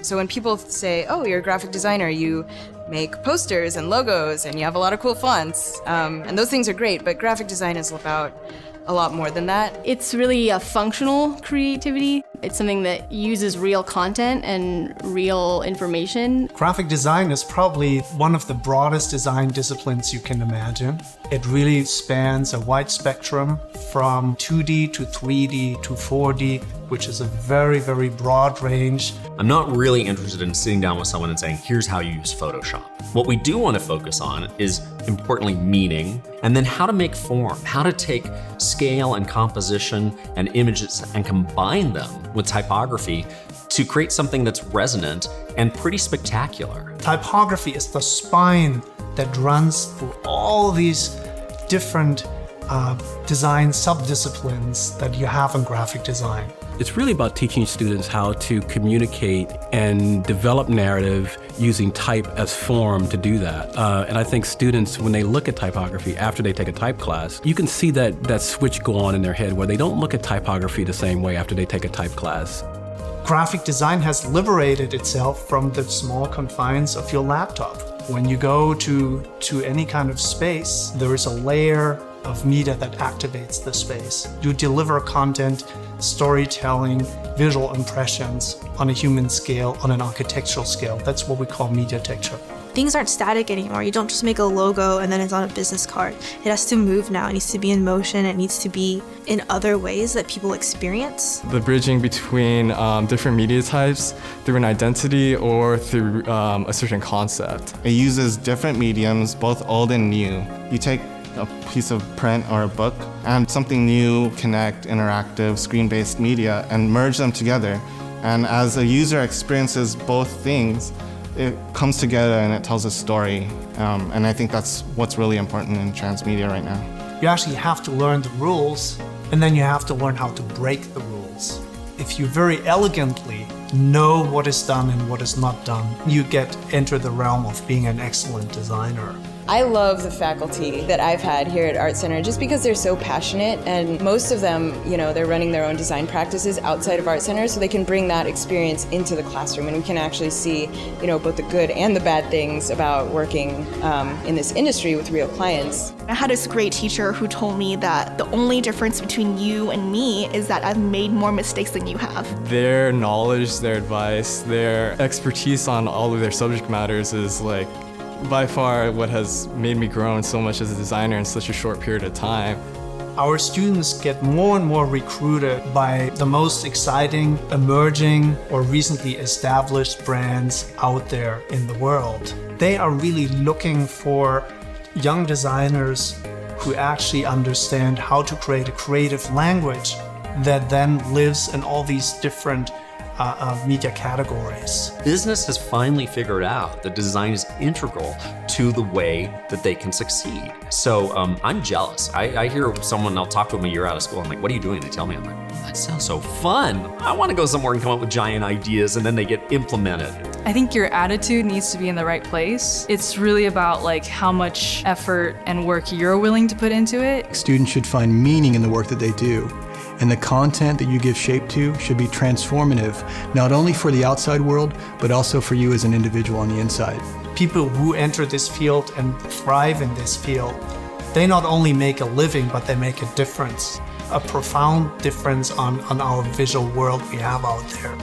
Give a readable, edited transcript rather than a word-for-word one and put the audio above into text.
So when people say, oh, you're a graphic designer, you make posters and logos and you have a lot of cool fonts, and those things are great, but graphic design is about a lot more than that. It's really a functional creativity. It's something that uses real content and real information. Graphic design is probably one of the broadest design disciplines you can imagine. It really spans a wide spectrum from 2D to 3D to 4D, which is a very, very broad range. I'm not really interested in sitting down with someone and saying, here's how you use Photoshop. What we do want to focus on is, importantly, meaning, and then how to make form, how to take scale and composition and images and combine them with typography to create something that's resonant and pretty spectacular. Typography is the spine that runs through all these different design sub-disciplines that you have in graphic design. It's really about teaching students how to communicate and develop narrative using type as form to do that. And I think students, when they look at typography after they take a type class, you can see that switch go on in their head where they don't look at typography the same way after they take a type class. Graphic design has liberated itself from the small confines of your laptop. When you go to any kind of space, there is a layer of media that activates the space. You deliver content, storytelling, visual impressions on a human scale, on an architectural scale. That's what we call media texture. Things aren't static anymore. You don't just make a logo and then it's on a business card. It has to move now. It needs to be in motion. It needs to be in other ways that people experience. The bridging between different media types through an identity or through a certain concept. It uses different mediums, both old and new. You take a piece of print or a book and something new, connect, interactive, screen-based media, and merge them together. And as a user experiences both things, it comes together and it tells a story. And I think that's what's really important in transmedia right now. You actually have to learn the rules, and then you have to learn how to break the rules. If you very elegantly know what is done and what is not done, you enter the realm of being an excellent designer. I love the faculty that I've had here at ArtCenter just because they're so passionate, and most of them, they're running their own design practices outside of ArtCenter, so they can bring that experience into the classroom, and we can actually see, both the good and the bad things about working in this industry with real clients. I had this great teacher who told me that the only difference between you and me is that I've made more mistakes than you have. Their knowledge, their advice, their expertise on all of their subject matters is by far what has made me grow so much as a designer in such a short period of time. Our students get more and more recruited by the most exciting, emerging, or recently established brands out there in the world. They are really looking for young designers who actually understand how to create a creative language that then lives in all these different media categories. Business has finally figured out that design is integral to the way that they can succeed. So I'm jealous. I hear someone, I'll talk to them a year out of school, I'm like, what are you doing? They tell me, I'm like, that sounds so fun. I want to go somewhere and come up with giant ideas, and then they get implemented. I think your attitude needs to be in the right place. It's really about how much effort and work you're willing to put into it. Students should find meaning in the work that they do. And the content that you give shape to should be transformative, not only for the outside world, but also for you as an individual on the inside. People who enter this field and thrive in this field, they not only make a living, but they make a difference, a profound difference on our visual world we have out there.